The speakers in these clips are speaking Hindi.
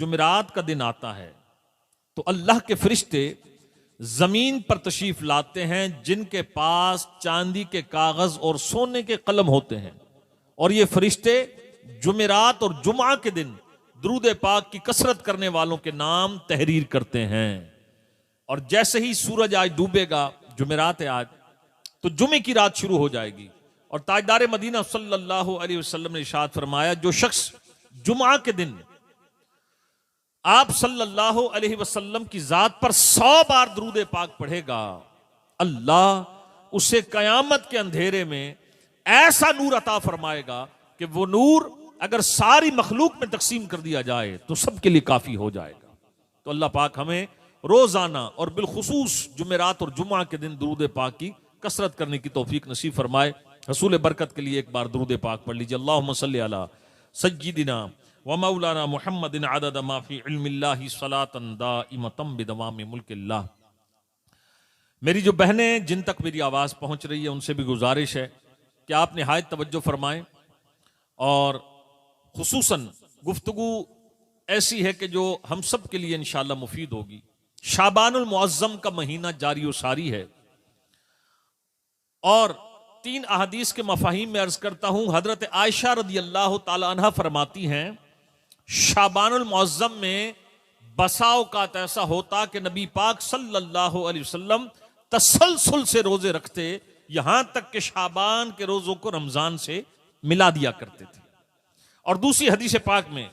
जुमेरात का दिन आता है तो अल्लाह के फरिश्ते जमीन पर तशरीफ लाते हैं जिनके पास चांदी के कागज और सोने के कलम होते हैं, और ये फरिश्ते जुमेरात और जुमा के दिन दुरूद पाक की कसरत करने वालों के नाम तहरीर करते हैं। और जैसे ही सूरज आज डूबेगा, जुमेरात है आज, तो जुमे की रात शुरू हो जाएगी। और ताजदार मदीना सल्लल्लाहु अलैहि वसल्लम ने इरशाद फरमाया, जो शख्स जुमा के दिन आप सल्लल्लाहु अलैहि वसल्लम की जात पर 100 बार दुरूद पाक पढ़ेगा, अल्लाह उसे कयामत के अंधेरे में ऐसा नूर अता फरमाएगा कि वो नूर अगर सारी मखलूक में तकसीम कर दिया जाए तो सबके लिए काफी हो जाएगा। तो अल्लाह पाक हमें रोजाना और बिलखुसूस जुमेरात और जुमा के दिन दुरूद पाक की कसरत करने की तौफीक नसीब फरमाए। रसूल बरकत के लिए एक बार दुरूद पाक पढ़ लीजिए। अल्लाहुम्मा सल्ली अला सय्यिदिना व मौलाना मुहम्मदिन अदद मा फी इल्मिल्लाहि सलातन दाइमतम बिदवामि मुल्किल्लाह। मेरी जो बहनें जिन तक मेरी आवाज़ पहुंच रही है उनसे भी गुजारिश है कि आप निहायत तवज्जो फरमाएं, और खुसूसन गुफ्तगू ऐसी है कि जो हम सब के लिए इंशाअल्लाह मुफीद होगी। शाबानुल मुअज्जम का महीना जारी व सारी है, और 3 अहादीस के मफाहिम में अर्ज करता हूं। हजरत आयशा रदी अल्लाह ताला अन्हा फरमाती हैं, शाबानुल मुअज्जम में बसा औकात ऐसा होता कि नबी पाक सल्लल्लाहु अलैहि वसल्लम तसलसल से रोजे रखते, यहां तक कि शाबान के रोजों को रमजान से मिला दिया करते थे। और दूसरी हदीस पाक में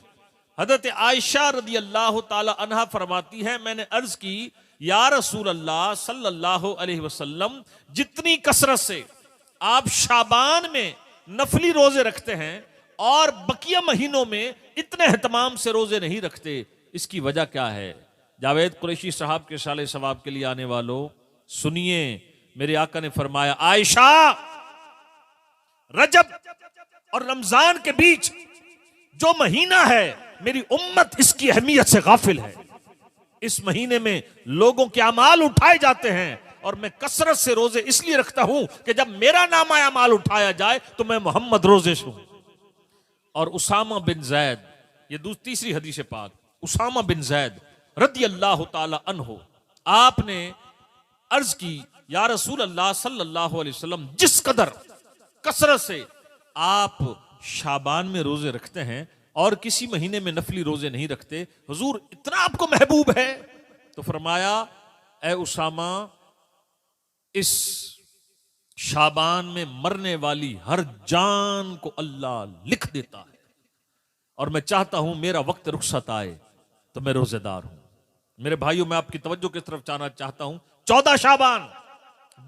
हजरत आयशा रदी अल्लाह ताला अन्हा फरमाती है, मैंने अर्ज की, या रसूल अल्लाह सल्लल्लाहु अलैहि वसल्लम, जितनी कसरत से आप शाबान में नफली रोजे रखते हैं और बकिया महीनों में इतने एहतमाम से रोजे नहीं रखते, इसकी वजह क्या है? जावेद कुरैशी साहब के साले सवाब के लिए आने वालों सुनिए, मेरे आका ने फरमाया, आयशा, रजब और रमजान के बीच जो महीना है, मेरी उम्मत इसकी अहमियत से गाफिल है। इस महीने में लोगों के अमाल उठाए जाते हैं, और मैं कसरत से रोजे इसलिए रखता हूं कि जब मेरा नाम अमाल उठाया जाए तो मैं मोहम्मद रोजे से हूं। और उसामा बिन जैद, ये तीसरी हदीस पाक, उसामा बिन जैद रदी अल्लाह ताला अन्हो, आपने अर्ज की, या रसूल अल्लाह सल्लल्लाहु अलैहि वसल्लम, जिस कदर कसरत से आप शाबान में रोजे रखते हैं और किसी महीने में नफली रोजे नहीं रखते, हुजूर इतना आपको महबूब है। तो फरमाया, ए उसामा, इस शाबान में मरने वाली हर जान को अल्लाह लिख देता है, और मैं चाहता हूं मेरा वक्त रुखसत आए तो मैं रोजेदार हूं। मेरे भाइयों, मैं आपकी तवज्जो की तरफ जाना चाहता हूं। 14 शाबान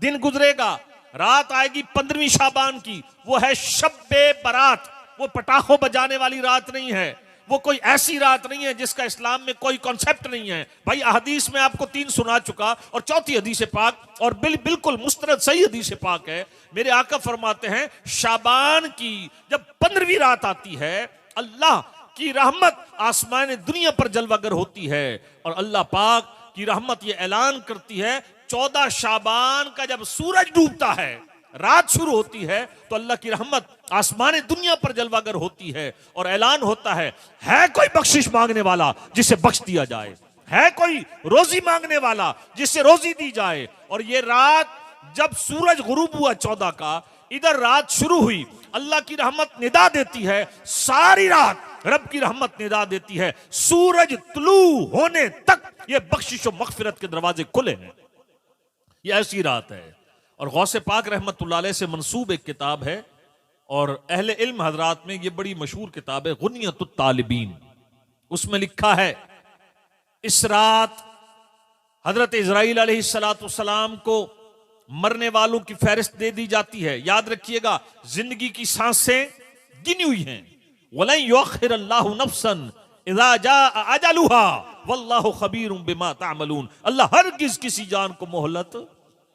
दिन गुजरेगा, रात आएगी 15वीं शाबान की, वो है शब्बे बरात। वो पटाखों बजाने वाली रात नहीं है, वो कोई ऐसी रात नहीं है जिसका इस्लाम में कोई कॉन्सेप्ट नहीं है। भाई हदीस में आपको 3 सुना चुका, और चौथी हदीस पाक, और बिल्कुल मुस्तरद सही हदीस पाक है। मेरे आका फरमाते हैं, शाबान की जब 15वीं रात आती है, अल्लाह की रहमत आसमान दुनिया पर जलवागर होती है, और अल्लाह पाक की रहमत ये ऐलान करती है, 14 शाबान का जब सूरज डूबता है, रात शुरू होती है, तो अल्लाह की रहमत आसमान दुनिया पर जलवागर होती है, और ऐलान होता है कोई बख्शिश मांगने वाला जिसे बख्श दिया जाए, है कोई रोजी मांगने वाला जिसे रोजी दी जाए। और ये रात जब सूरज गुरूब हुआ 14 का, इधर रात शुरू हुई, अल्लाह की रहमत निदा देती है, सारी रात रब की रहमत निदा देती है, सूरज तुलू होने तक ये बख्शिश और मगफिरत के दरवाजे खुले हैं। ये ऐसी रात है। और गौसे पाक रहमतुल्लाह अलैह से मंसूब एक किताब है, और अहले इल्म हजरात में ये बड़ी मशहूर किताब है, गुनियतुत तालिबीन। उसमें लिखा है, इस रात हजरत इज़राइल अलैहिस्सलाम को मरने वालों की फहरिस्त दे दी जाती है। याद रखिएगा, जिंदगी की सांसें गिनी हुई हैं। वलन युअख्खिरुल्लाहु नफ्सन इज़ा जाअ अजलुहा वल्लाहु खबीरुम बिमा तअमलून। अल्लाह हरगिज किसी जान को मोहलत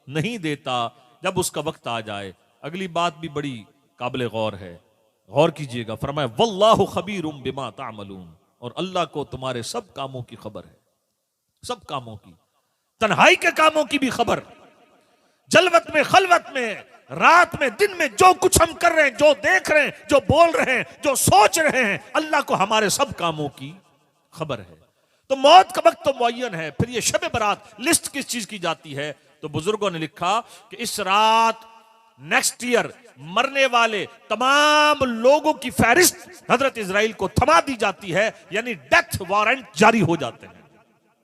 नहीं देता जब उसका वक्त आ जाए। अगली बात भी बड़ी काबिल गौर है, गौर कीजिएगा। फरमाया, वल्लाहु खबीरुम बिमा तअमलून, और अल्लाह को तुम्हारे सब कामों की खबर है, सब कामों की, तन्हाई के कामों की भी खबर, जलवत में, खलवत में, रात में, दिन में, जो कुछ हम कर रहे हैं, जो देख रहे हैं, जो बोल रहे हैं, जो सोच रहे हैं, अल्लाह को हमारे सब कामों की खबर है। तो मौत का वक्त तो मुअय्यन है, फिर ये शब बरात लिस्ट किस चीज की जाती है? तो बुजुर्गों ने लिखा कि इस रात नेक्स्ट ईयर मरने वाले तमाम लोगों की फहरिस्त हजरत इजराइल को थमा दी जाती है, यानी डेथ वारंट जारी हो जाते हैं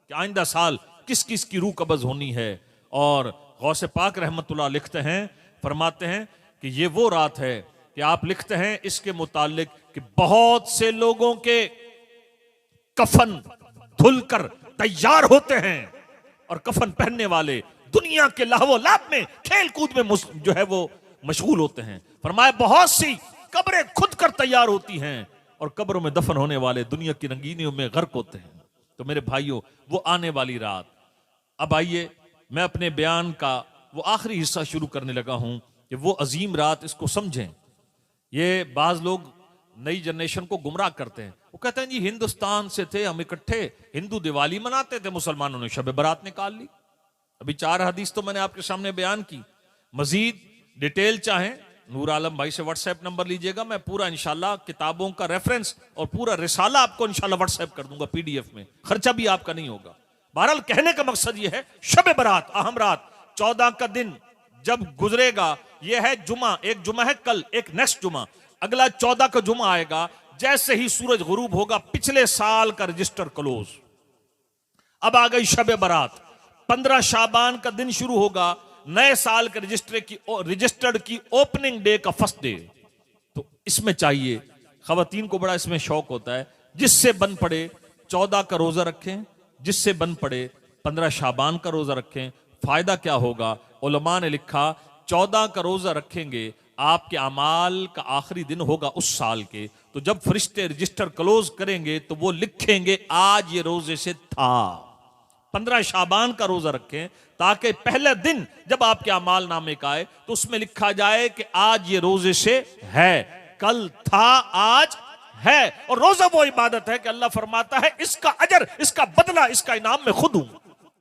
कि आइंदा साल किस किस की रूह कब्ज होनी है। और गौसे पाक रहमतुल्लाह लिखते हैं, फरमाते हैं कि ये वो रात है कि आप लिखते हैं इसके मुतालिक कि बहुत से लोगों के कफन धुलकर तैयार होते हैं और कफन पहनने वाले दुनिया के लाहो लाभ में खेल कूद में जो है वो मशगूल होते हैं। फरमाया बहुत सी कब्रें खुद कर तैयार होती हैं और कब्रों में दफन होने वाले दुनिया की रंगीनियों में गर्क होते हैं। तो मेरे भाइयों, वो आने वाली रात। अब आइए मैं अपने बयान का वो आखिरी हिस्सा शुरू करने लगा हूं कि वो अजीम रात, इसको समझें। ये बाज लोग नई जनरेशन को गुमराह करते हैं। वो कहते हैं जी हिंदुस्तान से थे हम इकट्ठे, हिंदू दिवाली मनाते थे, मुसलमानों ने शब बारात निकाल ली। अभी 4 हदीस तो मैंने आपके सामने बयान की। मजीद डिटेल चाहें नूर आलम भाई से व्हाट्सएप नंबर लीजिएगा, मैं पूरा इंशाल्लाह किताबों का रेफरेंस और पूरा रिसाला आपको इंशाल्लाह व्हाट्सएप कर दूंगा पीडीएफ में, खर्चा भी आपका नहीं होगा। बहरहाल कहने का मकसद यह है, शब बारात अहम रात 14 का दिन जब गुजरेगा, यह है जुमा, एक जुमा है कल, एक नेक्स्ट जुमा, अगला 14 का जुमा आएगा। जैसे ही सूरज गुरूब होगा, पिछले साल का रजिस्टर क्लोज। अब आ गई शब बारात, 15 शाबान का दिन शुरू होगा, नए साल के रजिस्टर्ड की ओपनिंग डे का फर्स्ट डे। तो इसमें चाहिए, खवातीन को बड़ा इसमें शौक होता है, जिससे बन पड़े 14 का रोजा रखें, जिससे बन पड़े 15 शाबान का रोजा रखें। फायदा क्या होगा? उलमा ने लिखा 14 का रोजा रखेंगे, आपके अमाल का आखिरी दिन होगा उस साल के, तो जब फरिश्ते रजिस्टर क्लोज करेंगे तो वो लिखेंगे आज ये रोजे से था। 15 शाबान का रोजा रखें ताकि पहले दिन जब आपके अमाल नामे का आए तो उसमें लिखा जाए कि आज ये रोजे से है, कल था, आज है। और रोजा वो इबादत है कि अल्लाह फरमाता है इसका अजर, इसका बदला, इसका इनाम मैं खुद हूं।